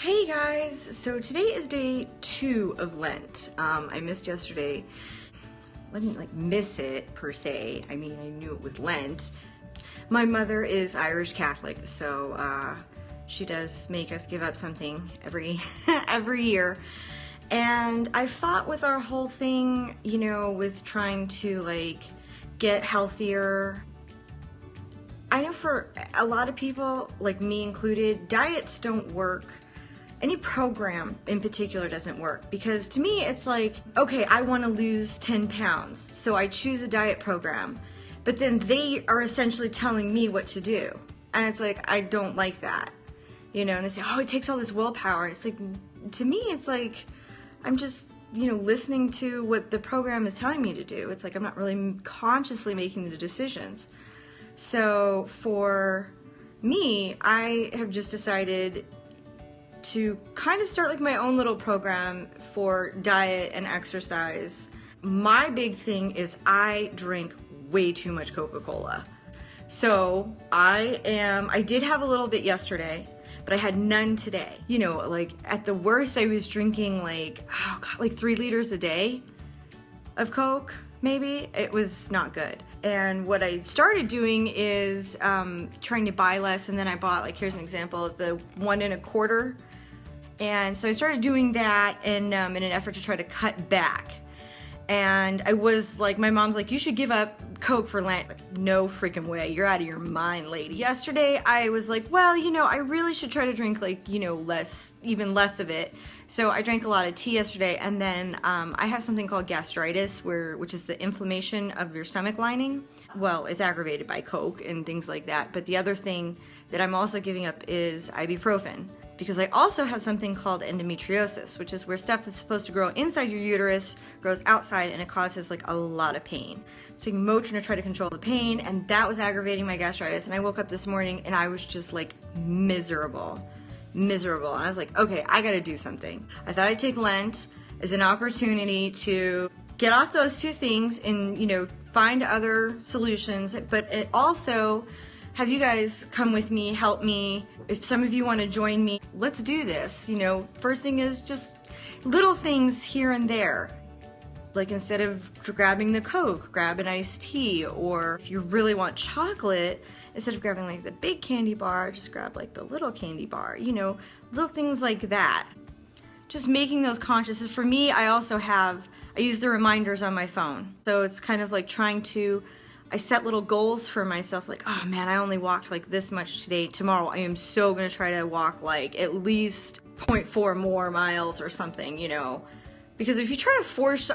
Hey guys, so today is day 2 of Lent. I missed yesterday. I didn't miss it per se. I mean, I knew it was Lent. My mother is Irish Catholic, so she does make us give up something every year. And I thought with our whole thing, you know, with trying to get healthier, I know for a lot of people, like me included, diets don't work. Any program in particular doesn't work, because to me it's like, okay, I want to lose 10 pounds, so I choose a diet program, but then they are essentially telling me what to do, and it's like, I don't like that, you know. And they say, oh, it takes all this willpower. It's like, to me it's like, I'm just, you know, listening to what the program is telling me to do. It's like I'm not really consciously making the decisions. So for me, I have just decided to kind of start my own little program for diet and exercise. My big thing is I drink way too much Coca-Cola. So I did have a little bit yesterday, but I had none today. You know, at the worst I was drinking 3 liters a day of Coke, maybe. It was not good. And what I started doing is trying to buy less, and then I bought, here's an example of the 1 1/4. And so I started doing that in an effort to try to cut back. And I was like, my mom's like, you should give up Coke for Lent. No freaking way, you're out of your mind, lady. Yesterday I was like, well, you know, I really should try to drink even less of it. So I drank a lot of tea yesterday, and then I have something called gastritis, which is the inflammation of your stomach lining. Well, it's aggravated by Coke and things like that. But the other thing that I'm also giving up is ibuprofen, because I also have something called endometriosis, which is where stuff that's supposed to grow inside your uterus grows outside, and it causes a lot of pain. So I'm Motrin to try to control the pain, and that was aggravating my gastritis. And I woke up this morning and I was just miserable. And I was like, okay, I gotta do something. I thought I'd take Lent as an opportunity to get off those two things and, you know, find other solutions, but it also have you guys come with me, help me. If some of you want to join me, let's do this. You know, first thing is just little things here and there. Instead of grabbing the Coke, grab an iced tea, or if you really want chocolate, instead of grabbing the big candy bar, just grab the little candy bar. You know, little things like that. Just making those conscious. For me, I use the reminders on my phone. So it's kind of trying to, I set little goals for myself, oh man, I only walked this much today. Tomorrow I am so gonna try to walk at least 0.4 more miles or something, you know. Because if you try to force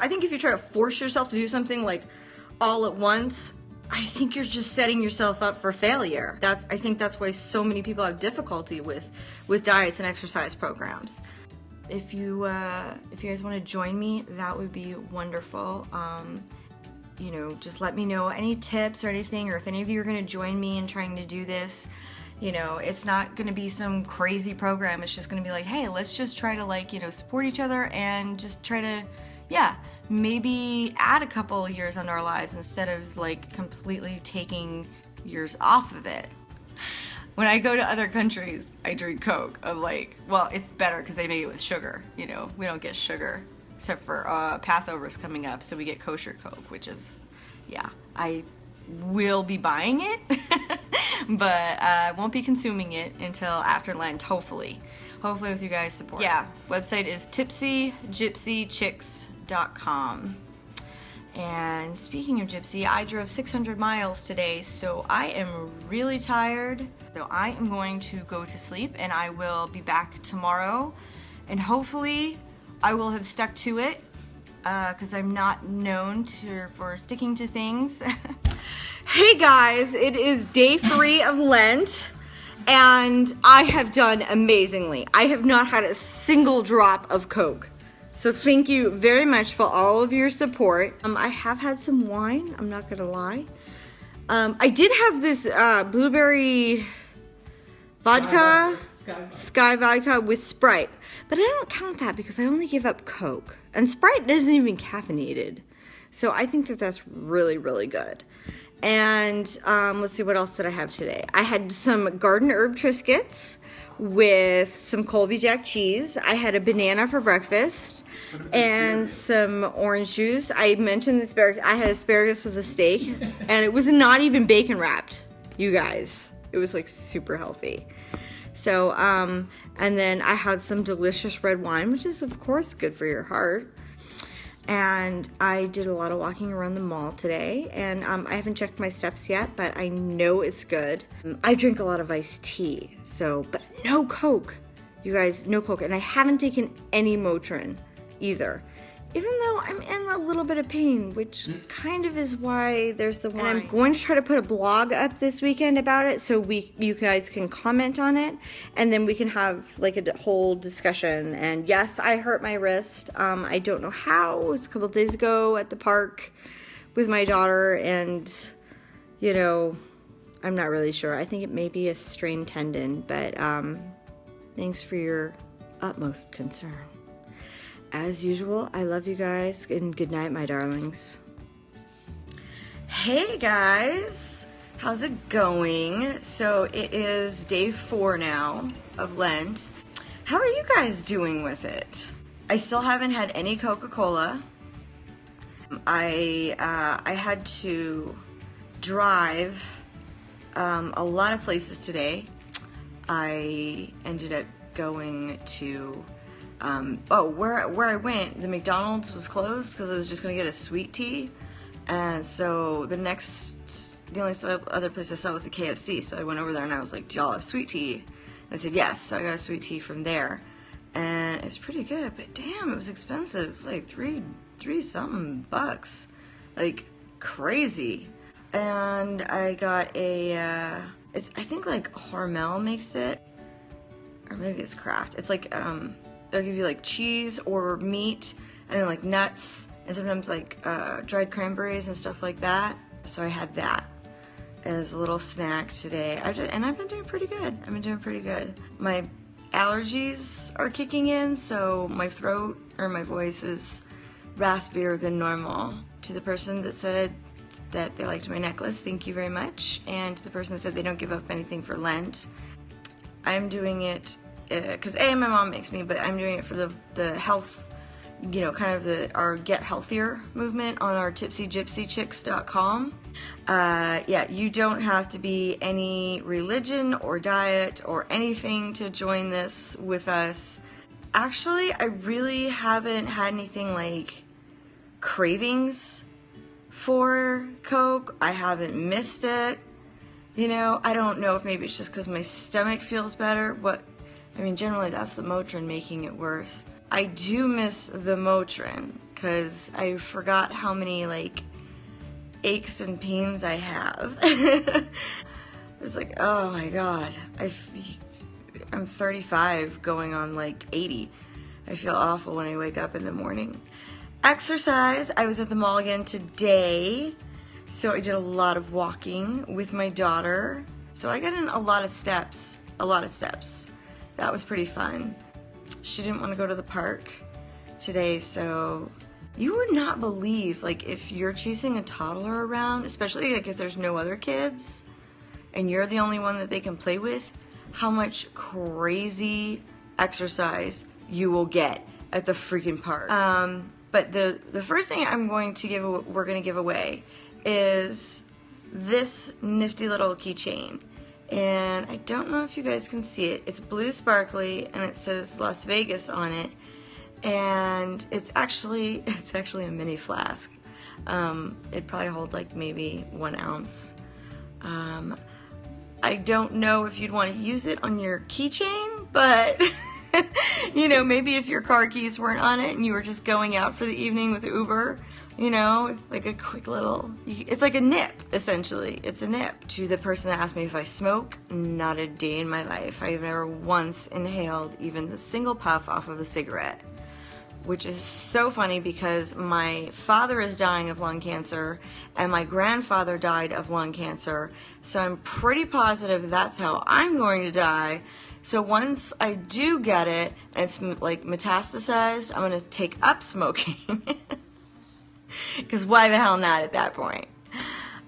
yourself to do something all at once, I think you're just setting yourself up for failure. I think that's why so many people have difficulty with diets and exercise programs. If you guys want to join me, that would be wonderful. You know, just let me know any tips or anything, or if any of you are going to join me in trying to do this. You know, it's not going to be some crazy program. It's just going to be hey, let's just try to you know, support each other and just try to, yeah, maybe add a couple of years on our lives instead of completely taking years off of it. When I go to other countries, I drink Coke of well, it's better because they make it with sugar. You know, we don't get sugar. Except for Passover's coming up, so we get kosher Coke, which is, yeah, I will be buying it, but I won't be consuming it until after Lent, hopefully with you guys' support. Yeah, website is tipsygypsychicks.com. And speaking of Gypsy, I drove 600 miles today, so I am really tired. So I am going to go to sleep, and I will be back tomorrow, and hopefully I will have stuck to it, because I'm not known for sticking to things. Hey guys, it is day 3 of Lent, and I have done amazingly. I have not had a single drop of Coke. So thank you very much for all of your support. I have had some wine, I'm not gonna lie. I did have this blueberry vodka. Sky vodka with Sprite, but I don't count that because I only give up Coke, and Sprite isn't even caffeinated, so I think that that's really, really good. And let's see, what else did I have today? I had some garden herb Triscuits with some Colby Jack cheese. I had a banana for breakfast and some orange juice. I mentioned the asparagus. I had asparagus with a steak, and it was not even bacon wrapped, you guys. It was like super healthy. So, and then I had some delicious red wine, which is of course good for your heart. And I did a lot of walking around the mall today, and I haven't checked my steps yet, but I know it's good. I drink a lot of iced tea, but no Coke. You guys, no Coke. And I haven't taken any Motrin either, even though I'm in a little bit of pain, which kind of is why there's the wine. And I'm going to try to put a blog up this weekend about it, so you guys can comment on it, and then we can have like a whole discussion. And yes, I hurt my wrist. I don't know how. It was a couple days ago at the park with my daughter, and you know, I'm not really sure. I think it may be a strained tendon, but thanks for your utmost concern. As usual, I love you guys, and good night, my darlings. Hey guys, how's it going? So it is day 4 now of Lent. How are you guys doing with it? I still haven't had any Coca-Cola. I had to drive a lot of places today. I ended up going to where I went, the McDonald's was closed because I was just gonna get a sweet tea, and so the only other place I saw was the KFC. So I went over there and I was like, "Do y'all have sweet tea?" And I said yes. So I got a sweet tea from there, and it was pretty good. But damn, it was expensive. It was like three something bucks, like crazy. And I got I think like Hormel makes it, or maybe it's Kraft. It's like they'll give you like cheese or meat, and then like nuts, and sometimes like dried cranberries and stuff like that. So I had that as a little snack today. And I've been doing pretty good. My allergies are kicking in, so my throat or my voice is raspier than normal. To the person that said that they liked my necklace, thank you very much. And to the person that said they don't give up anything for Lent, I'm doing it because my mom makes me, but I'm doing it for the health, you know, kind of our Get Healthier movement on our tipsygypsychicks.com. Yeah, you don't have to be any religion or diet or anything to join this with us. Actually, I really haven't had anything like cravings for Coke. I haven't missed it. You know, I don't know if maybe it's just because my stomach feels better. Generally that's the Motrin making it worse. I do miss the Motrin because I forgot how many like aches and pains I have. It's like, oh my god, I'm 35 going on like 80. I feel awful when I wake up in the morning. Exercise, I was at the mall again today, so I did a lot of walking with my daughter. So I got in a lot of steps. That was pretty fun. She didn't want to go to the park today, so you would not believe, like, if you're chasing a toddler around, especially like if there's no other kids and you're the only one that they can play with, how much crazy exercise you will get at the freaking park. But the first thing we're going to give away is this nifty little keychain. And I don't know if you guys can see it. It's blue sparkly and it says Las Vegas on it. And it's actually a mini flask. It'd probably hold like maybe 1 ounce. I don't know if you'd want to use it on your keychain, but you know, maybe if your car keys weren't on it and you were just going out for the evening with Uber, you know, like a quick little, it's like a nip, essentially. It's a nip. To the person that asked me if I smoke, not a day in my life. I've never once inhaled even the single puff off of a cigarette, which is so funny because my father is dying of lung cancer and my grandfather died of lung cancer. So I'm pretty positive that's how I'm going to die. So once I do get it and it's like metastasized, I'm going to take up smoking. Because why the hell not at that point?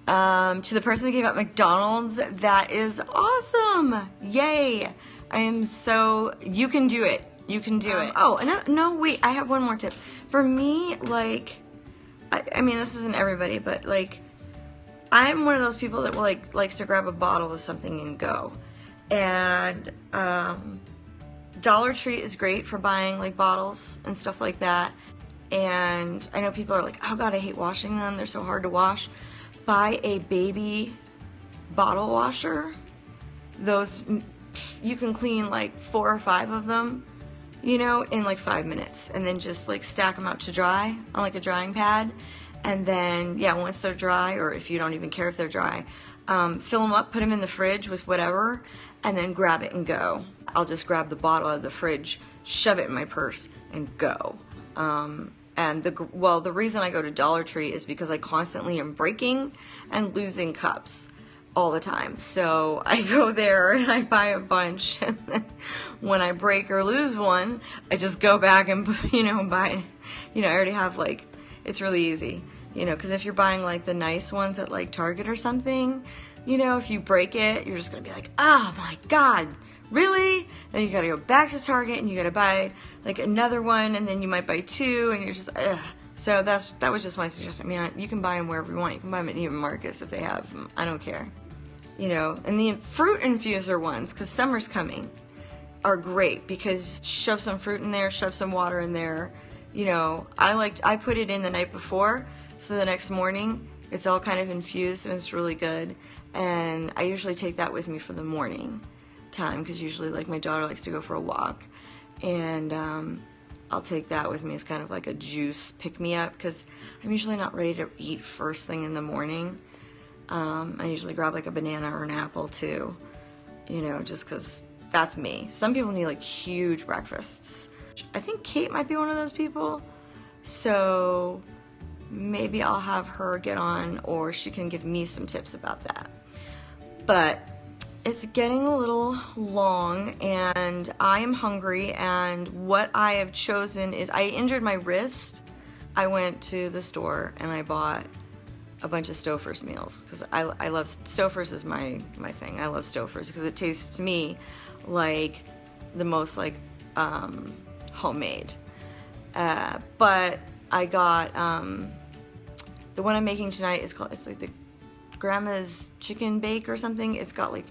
To the person that gave up McDonald's, that is awesome. Yay. You can do it. You can do it. Oh, no, wait, I have one more tip. For me, like, I mean, this isn't everybody, but like, I'm one of those people that likes to grab a bottle of something and go. And Dollar Tree is great for buying like bottles and stuff like that. And I know people are like, oh God, I hate washing them. They're so hard to wash. Buy a baby bottle washer. Those, you can clean like 4 or 5 of them, you know, in like 5 minutes, and then just like stack them out to dry on like a drying pad. And then, yeah, once they're dry, or if you don't even care if they're dry, fill them up, put them in the fridge with whatever, and then grab it and go. I'll just grab the bottle out of the fridge, shove it in my purse, and go. And the reason I go to Dollar Tree is because I constantly am breaking and losing cups all the time. So I go there and I buy a bunch, and then when I break or lose one, I just go back and, you know, buy, you know, I already have like, it's really easy, you know, because if you're buying like the nice ones at like Target or something, you know, if you break it, you're just gonna be like, oh my God, really? Then you gotta go back to Target and you gotta buy like another one, and then you might buy 2, and you're just, ugh. So that was just my suggestion. I mean, you can buy them wherever you want. You can buy them at Neiman Marcus if they have them. I don't care. You know, and the fruit infuser ones, because summer's coming, are great because shove some fruit in there, shove some water in there. You know, I put it in the night before, so the next morning it's all kind of infused and it's really good. And I usually take that with me for the morning time, because usually like my daughter likes to go for a walk, and I'll take that with me as kind of like a juice pick-me-up, because I'm usually not ready to eat first thing in the morning. I usually grab like a banana or an apple too, you know, just because that's me. Some people need like huge breakfasts. I think Kate might be one of those people, so maybe I'll have her get on, or she can give me some tips about that. But it's getting a little long and I am hungry, and what I have chosen is, I injured my wrist. I went to the store and I bought a bunch of Stouffer's meals, because I love Stouffer's is my thing. I love Stouffer's because it tastes to me like the most like homemade. But I got the one I'm making tonight is called, it's like the Grandma's Chicken Bake or something. It's got like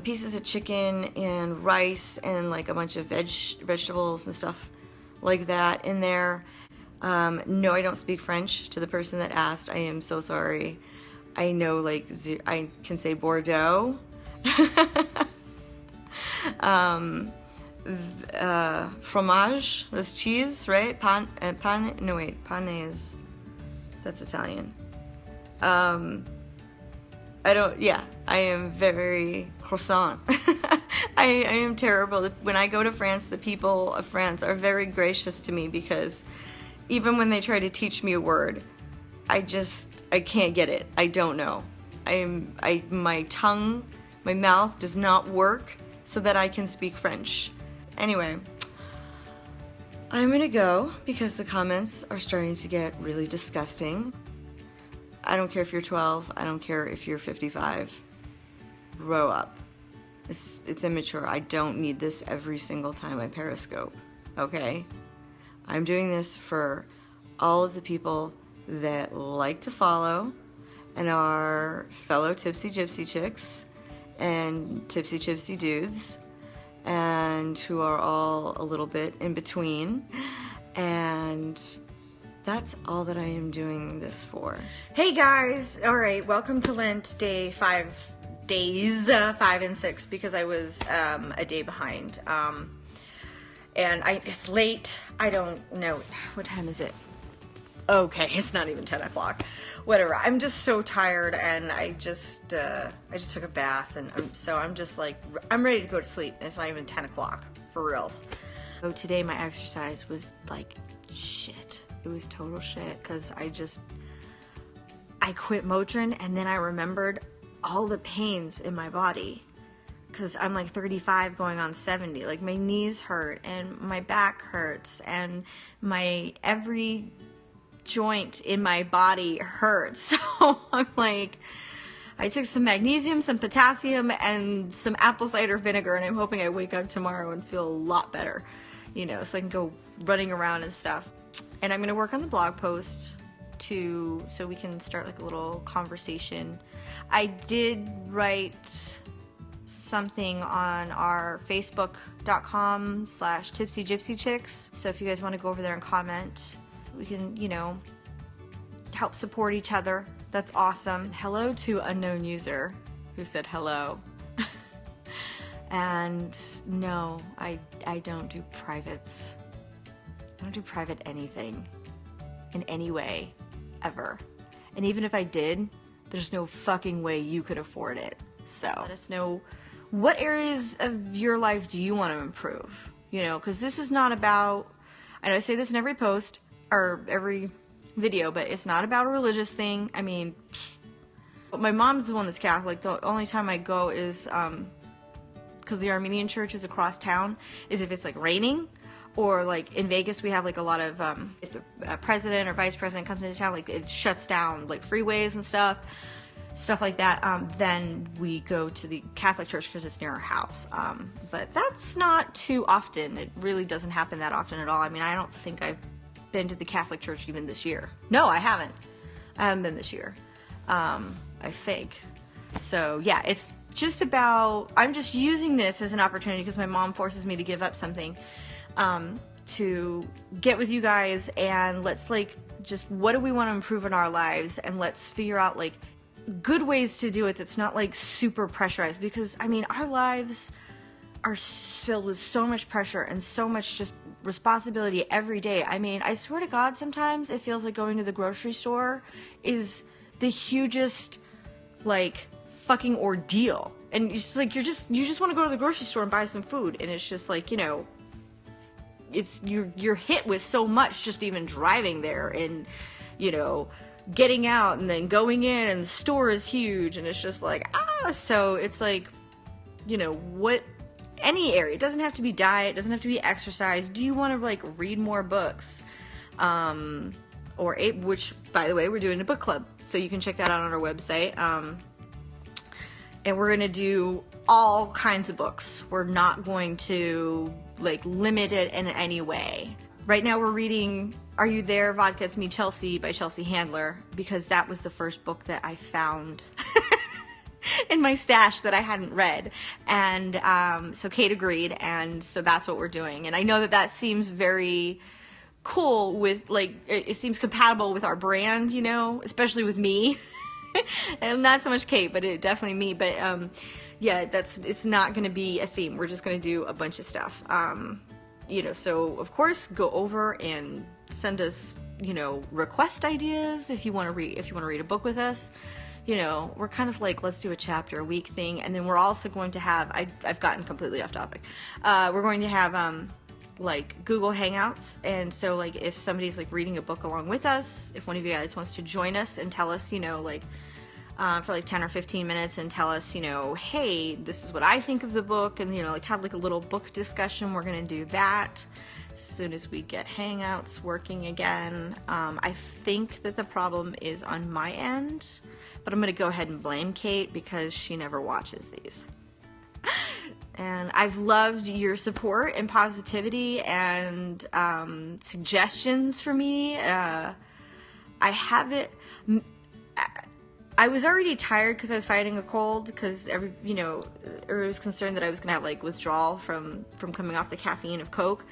pieces of chicken and rice and like a bunch of vegetables and stuff like that in there. No, I don't speak French. To the person that asked, I am so sorry. I know like I can say Bordeaux. Fromage, that's cheese, right? Pane, no wait, pane is, that's Italian. I am very croissant. I am terrible. When I go to France, the people of France are very gracious to me, because even when they try to teach me a word, I can't get it. I don't know. My tongue, my mouth does not work so that I can speak French. Anyway, I'm gonna go because the comments are starting to get really disgusting. I don't care if you're 12, I don't care if you're 55. Grow up. It's immature. I don't need this every single time I periscope, okay? I'm doing this for all of the people that like to follow and are fellow Tipsy Gypsy chicks and Tipsy Gypsy dudes, and who are all a little bit in between. And that's all that I am doing this for. Hey guys, all right, welcome to Lent Day 5 and 6, because I was a day behind. And it's late. I don't know. What time is it? Okay, it's not even 10 o'clock. Whatever. I'm just so tired, and I just took a bath, and I'm just like, I'm ready to go to sleep. It's not even 10 o'clock, for reals. So today my exercise was like shit. It was total shit, because I quit Motrin, and then I remembered all the pains in my body. Because I'm like 35 going on 70. Like my knees hurt and my back hurts and my every joint in my body hurts. So I'm like, I took some magnesium, some potassium, and some apple cider vinegar, and I'm hoping I wake up tomorrow and feel a lot better, you know, so I can go running around and stuff. And I'm gonna work on the blog post so we can start like a little conversation. I did write something on our facebook.com/tipsygypsychicks. So if you guys want to go over there and comment, we can, you know, help support each other. That's awesome. Hello to unknown user who said hello. And no, I don't do privates. I don't do private anything in any way, ever. And even if I did, there's no fucking way you could afford it. So let us know, what areas of your life do you want to improve? You know, because this is not about, I know I say this in every post or every video, but it's not about a religious thing. I mean, my mom's the one that's Catholic. The only time I go is, because the Armenian church is across town, is if it's like raining. Or like in Vegas, we have like a lot of, if the president or vice president comes into town, like it shuts down like freeways and stuff like that. Then we go to the Catholic church because it's near our house. But that's not too often. It really doesn't happen that often at all. I mean, I don't think I've been to the Catholic church even this year. No, I haven't. I haven't been this year. I think. So yeah, it's just about, I'm just using this as an opportunity because my mom forces me to give up something. To get with you guys and let's like, just what do we want to improve in our lives, and let's figure out like good ways to do it that's not like super pressurized, because I mean our lives are filled with so much pressure and so much just responsibility every day. I mean, I swear to God, sometimes it feels like going to the grocery store is the hugest like fucking ordeal, and it's like you just want to go to the grocery store and buy some food, and it's just like, you know, it's you're hit with so much just even driving there, and you know, getting out and then going in, and the store is huge, and it's just like so it's like, you know, what, any area, it doesn't have to be diet, it doesn't have to be exercise. Do you want to like read more books, which by the way, we're doing a book club, so you can check that out on our website. And we're gonna do all kinds of books. We're not going to like limit it in any way. Right now we're reading Are You There? Vodka It's Me Chelsea by Chelsea Handler, because that was the first book that I found in my stash that I hadn't read. And so Kate agreed, and so that's what we're doing. And I know that seems very cool with like, it seems compatible with our brand, you know, especially with me. And not so much Kate, but definitely me. But yeah, it's not going to be a theme. We're just going to do a bunch of stuff. You know, so of course, go over and send us, you know, request ideas if you want to read a book with us. You know, we're kind of like, let's do a chapter a week thing, and then we're also going to have, I've gotten completely off topic. We're going to have like Google Hangouts, and so like if somebody's like reading a book along with us, if one of you guys wants to join us and tell us, you know, like for like 10 or 15 minutes and tell us, you know, hey, this is what I think of the book, and you know, like have like a little book discussion. We're gonna do that as soon as we get Hangouts working again. I think that the problem is on my end, but I'm gonna go ahead and blame Kate because she never watches these. And I've loved your support and positivity and suggestions for me. I was already tired because I was fighting a cold, because everybody was concerned that I was gonna have like withdrawal from coming off the caffeine of Coke.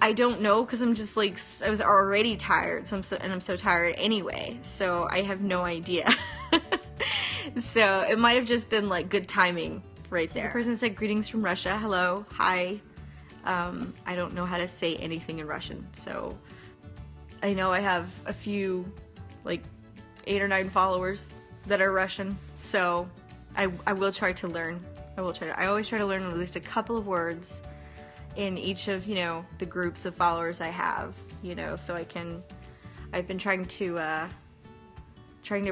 I don't know, because I'm just like, I was already tired, so I'm so tired anyway, so I have no idea. So it might have just been like good timing right there. The person said greetings from Russia. Hello, hi. I don't know how to say anything in Russian, so I know I have a few, like 8 or 9 followers that are Russian, so I will try to learn. I always try to learn at least a couple of words in each of, you know, the groups of followers I have, you know, so I've been trying to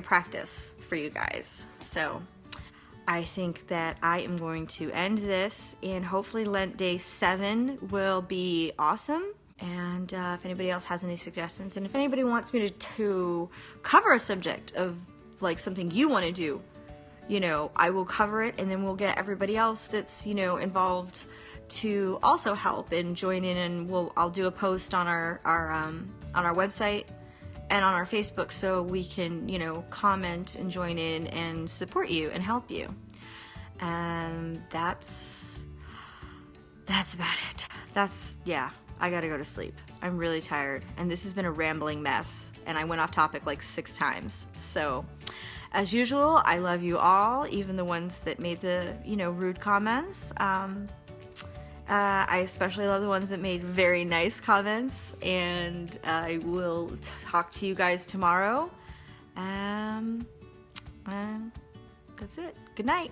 practice for you guys. So I think that I am going to end this, and hopefully Lent Day 7 will be awesome. And if anybody else has any suggestions, and if anybody wants me to cover a subject of like something you want to do, you know, I will cover it, and then we'll get everybody else that's, you know, involved to also help and join in, and I'll do a post on our website and on our Facebook, so we can, you know, comment and join in and support you and help you. And that's about it. Yeah, I gotta go to sleep. I'm really tired, and this has been a rambling mess, and I went off topic like 6 times. So, as usual, I love you all, even the ones that made the, you know, rude comments. I especially love the ones that made very nice comments, and I will talk to you guys tomorrow. And that's it. Good night.